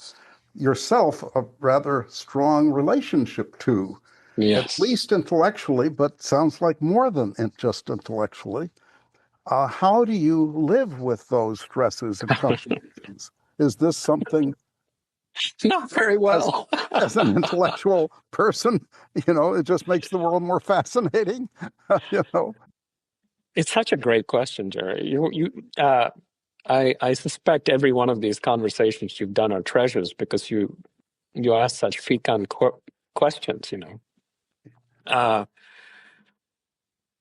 yourself a rather strong relationship to, at Yes. least intellectually, but sounds like more than just intellectually. How do you live with those stresses and contradictions? Is this something, Not very as well. as an intellectual person, it just makes the world more fascinating, you know? It's such a great question, Jerry. I suspect every one of these conversations you've done are treasures because you ask such fecund questions. Uh,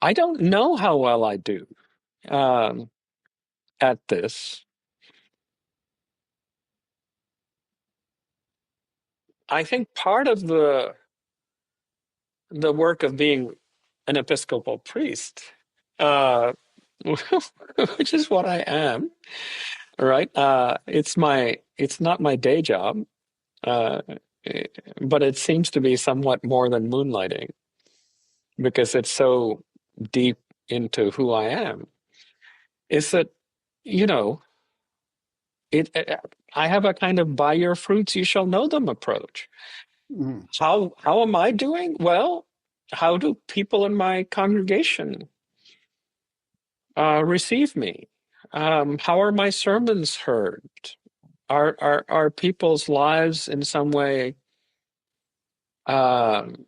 I don't know how well I do um, at this. I think part of the work of being an Episcopal priest, uh, which is what I am, right? It's not my day job, uh, but it seems to be somewhat more than moonlighting because it's so deep into who I am. Is that, you know, it. I have a kind of by your fruits you shall know them approach. Mm. How am I doing? Well, how do people in my congregation receive me? How are my sermons heard? Are people's lives in some way um,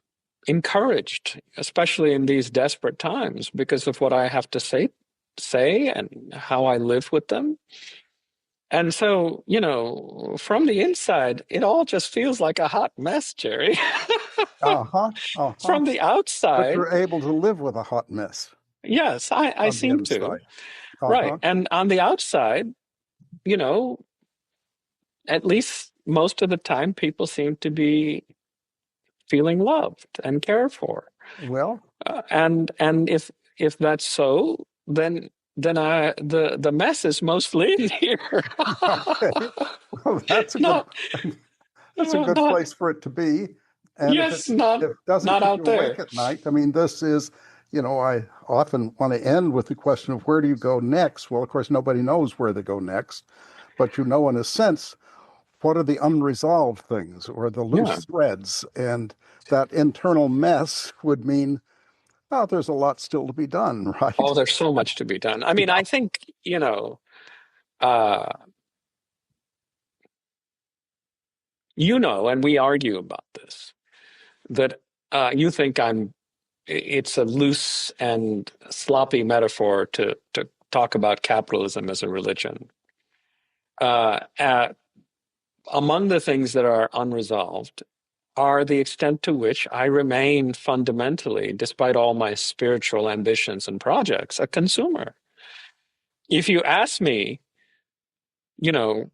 encouraged, especially in these desperate times, because of what I have to say and how I live with them? And so, from the inside, it all just feels like a hot mess, Jerry. Uh-huh, uh-huh. From the But outside, you're able to live with a hot mess yes, I on the seem to. inside. Right. Uh-huh. And on the outside, you know, at least most of the time, people seem to be feeling loved and cared for. Well, And if that's so, then the mess is mostly in here. okay. Well, that's a good Not that's a good not place for it to be. And if yes, it doesn't not keep out you awake there. at night, I mean, this is, I often want to end with the question of where do you go next? Well, of course, nobody knows where they go next, but in a sense, what are the unresolved things or the Yeah. loose threads? And that internal mess would mean, oh, there's a lot still to be done, Oh, right? there's so much to be done. I mean, Yeah. I think, uh, and we argue about this, that you think it's a loose and sloppy metaphor to talk about capitalism as a religion. Uh, uh, Among the things that are unresolved are the extent to which I remain fundamentally, despite all my spiritual ambitions and projects, a consumer. If you ask me, you know,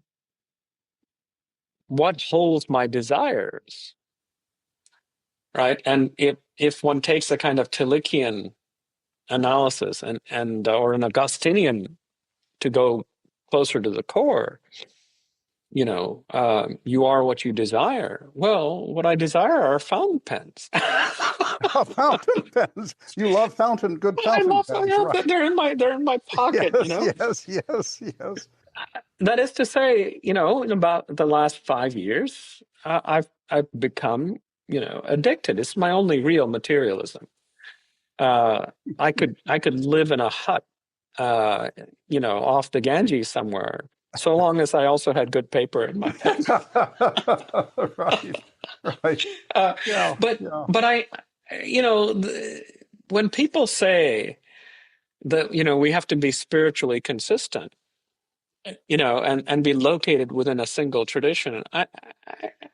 what holds my desires, right? And if one takes a kind of Tillichian analysis and or an Augustinian to go closer to the core, you are what you desire. Well, what I desire are fountain pens. Fountain pens. You love good I fountain love pens, right? they're in my pocket, Yes, yes, yes, yes. That is to say, in about the last 5 years, I've become, addicted. It's my only real materialism. Uh, I could live in a hut, uh, off the Ganges somewhere, so long as I also had good paper in my pen. Right, right. Uh, Yeah, but yeah. but when people say that we have to be spiritually consistent, and be located within a single tradition, I,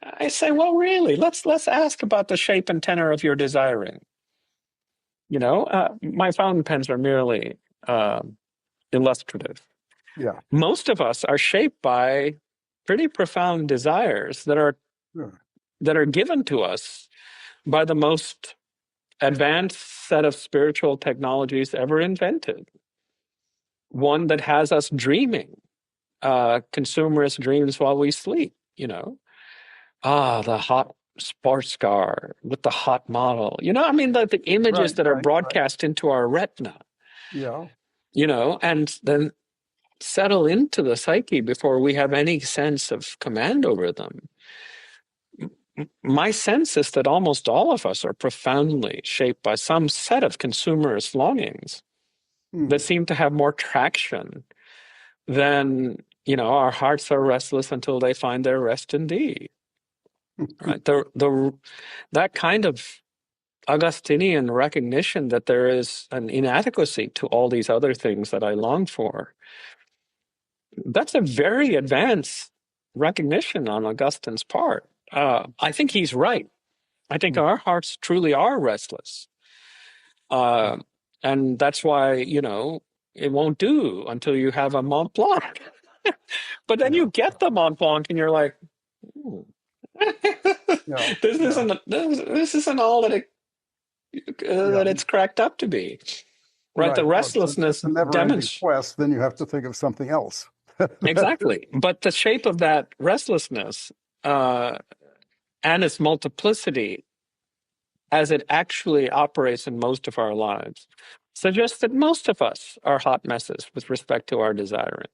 I say, well, really, let's ask about the shape and tenor of your desiring. My fountain pens are merely illustrative. Yeah. Most of us are shaped by pretty profound desires that are given to us by the most advanced set of spiritual technologies ever invented. One that has us dreaming, consumerist dreams while we sleep, the hot sports car with the hot model, the images that are broadcast into our retina, and then settle into the psyche before we have any sense of command over them. My sense is that almost all of us are profoundly shaped by some set of consumerist longings that seem to have more traction than, our hearts are restless until they find their rest in thee. Right? That kind of Augustinian recognition that there is an inadequacy to all these other things that I long for, that's a very advanced recognition on Augustine's part. I think he's right. I think our hearts truly are restless. And that's why, it won't do until you have a Mont Blanc. But then you get the Mont Blanc and you're like, this isn't all that it's cracked up to be. Right? The restlessness demonstrates. Quest, then you have to think of something else. Exactly. But the shape of that restlessness and its multiplicity as it actually operates in most of our lives suggests that most of us are hot messes with respect to our desiring.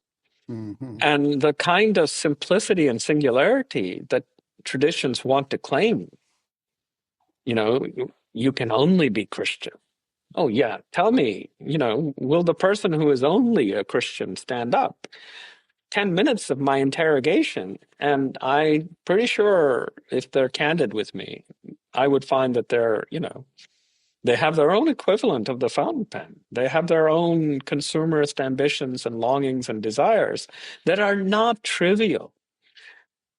Mm-hmm. And the kind of simplicity and singularity that traditions want to claim, you can only be Christian. Oh, yeah, tell me, will the person who is only a Christian stand up? 10 minutes of my interrogation, and I'm pretty sure if they're candid with me, I would find that they have their own equivalent of the fountain pen. They have their own consumerist ambitions and longings and desires that are not trivial.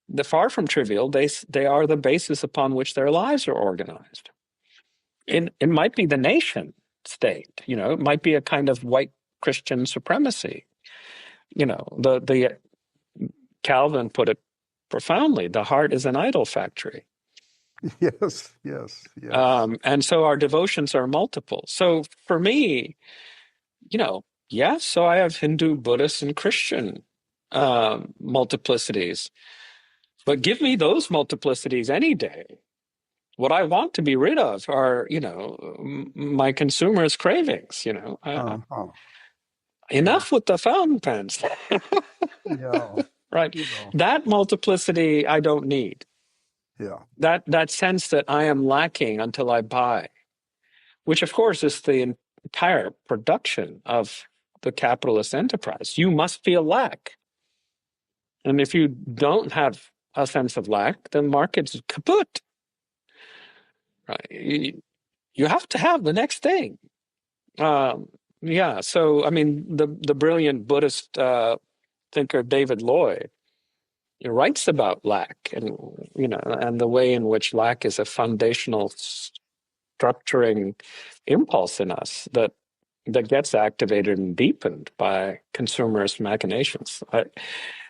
They're far from trivial. They are the basis upon which their lives are organized. It might be the nation state, it might be a kind of white Christian supremacy. The Calvin put it profoundly, the heart is an idol factory. Yes. And so our devotions are multiple. So for me, so I have Hindu, Buddhist, and Christian multiplicities. But give me those multiplicities any day. What I want to be rid of are, my consumerist cravings, Enough with the fountain pens. Right. That multiplicity I don't need. Yeah. That sense that I am lacking until I buy, which of course is the entire production of the capitalist enterprise. You must feel lack. And if you don't have a sense of lack, the market's kaput. Right. You have to have the next thing. So, the brilliant Buddhist thinker David Lloyd writes about lack and, and the way in which lack is a foundational structuring impulse in us that gets activated and deepened by consumerist machinations.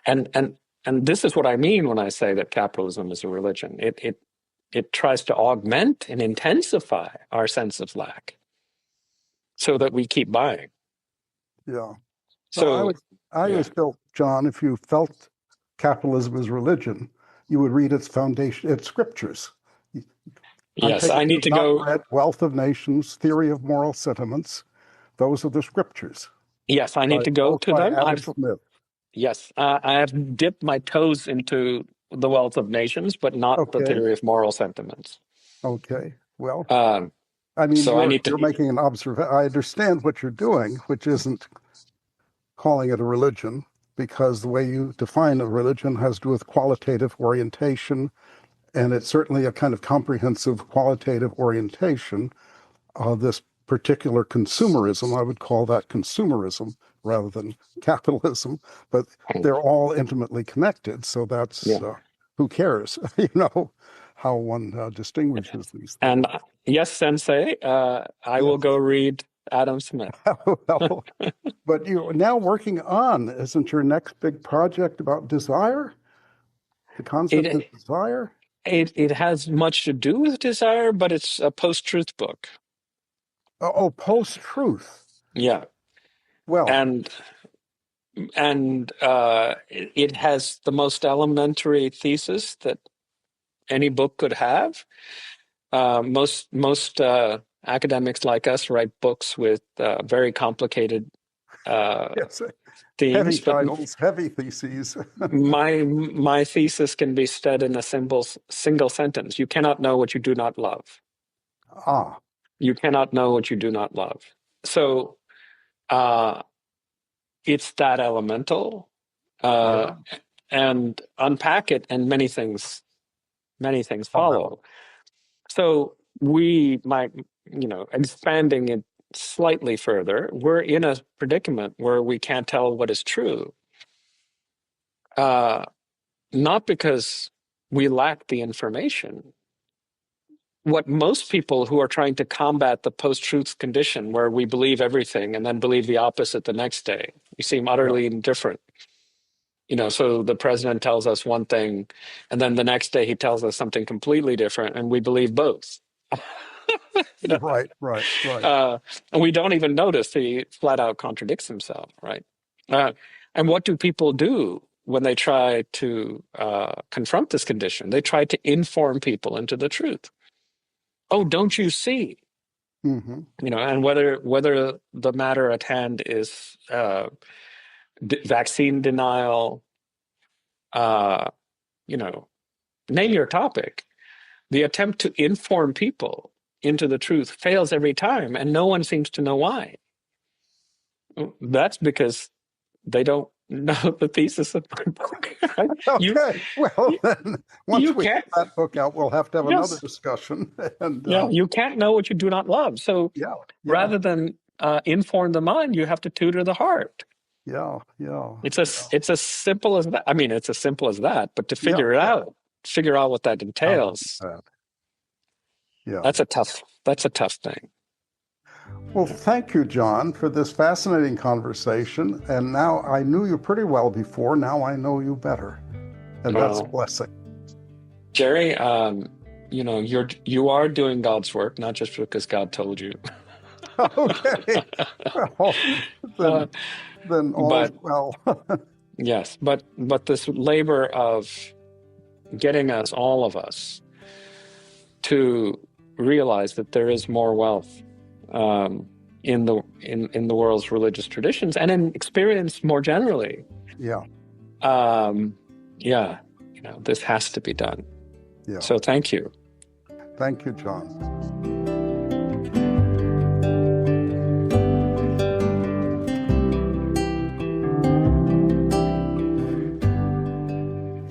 And this is what I mean when I say that capitalism is a religion. It tries to augment and intensify our sense of lack so that we keep buying. Yeah. So I always felt, John, if you felt capitalism is religion, you would read its foundation, its scriptures. Yes, I need to go. Read Wealth of Nations, Theory of Moral Sentiments. Those are the scriptures. Yes, I need to go to them. Yes, I have dipped my toes into the Wealth of Nations, but not the Theory of Moral Sentiments. Okay, well, you're making an observation. I understand what you're doing, which isn't calling it a religion, because the way you define a religion has to do with qualitative orientation, and it's certainly a kind of comprehensive qualitative orientation. This particular consumerism, I would call that consumerism rather than capitalism, but they're all intimately connected, so that's who cares, how one distinguishes these things. And Yes, Sensei. I will go read Adam Smith. Well, but you're now working on, isn't your next big project about desire? The concept of desire? It has much to do with desire, but it's a post-truth book. Oh, post-truth. Yeah. Well, And it has the most elementary thesis that any book could have. Most academics like us write books with very complicated yes, themes. heavy titles, heavy theses. My thesis can be said in a single sentence. You cannot know what you do not love. Ah. You cannot know what you do not love. So it's that elemental, and unpack it, and many things follow. So expanding it slightly further, we're in a predicament where we can't tell what is true. Not because we lack the information. What most people who are trying to combat the post-truth condition, where we believe everything and then believe the opposite the next day, we seem utterly indifferent. So the president tells us one thing, and then the next day he tells us something completely different, and we believe both. Right. And we don't even notice he flat out contradicts himself, right? And what do people do when they try to confront this condition? They try to inform people into the truth. Oh, don't you see? Mm-hmm. And whether the matter at hand is vaccine denial, name your topic. The attempt to inform people into the truth fails every time, and no one seems to know why. That's because they don't know the thesis of my book. Right? Okay. Then once we get that book out, we'll have to have another discussion. And you can't know what you do not love. So rather than inform the mind, you have to tutor the heart. Yeah. It's as simple as that. I mean, it's as simple as that. But to figure out what that entails, that's a tough thing. Well, thank you, John, for this fascinating conversation. And now I knew you pretty well before. Now I know you better, and that's a blessing. Jerry, you are doing God's work, not just because God told you. Okay. Well, then all is well. Yes, but this labor of getting all of us, to realize that there is more wealth in the world's religious traditions and in experience more generally. This has to be done. So thank you. Thank you, John.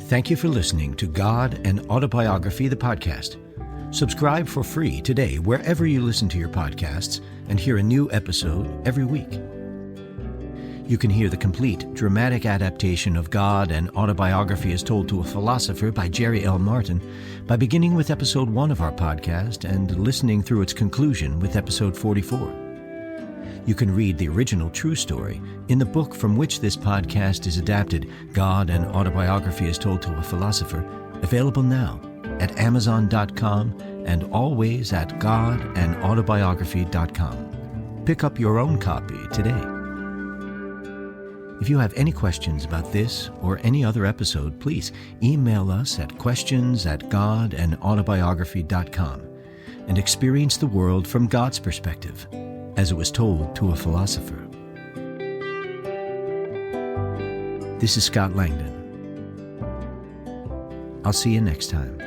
Thank you for listening to God and Autobiography, the podcast. Subscribe for free today wherever you listen to your podcasts and hear a new episode every week. You can hear the complete dramatic adaptation of God and Autobiography as Told to a Philosopher by Jerry L. Martin by beginning with episode 1 of our podcast and listening through its conclusion with episode 44. You can read the original true story in the book from which this podcast is adapted, God and Autobiography as Told to a Philosopher, available now at Amazon.com and always at godandautobiography.com. Pick up your own copy today. If you have any questions about this or any other episode, please email us at questions@godandautobiography.com and experience the world from God's perspective, as it was told to a philosopher. This is Scott Langdon. I'll see you next time.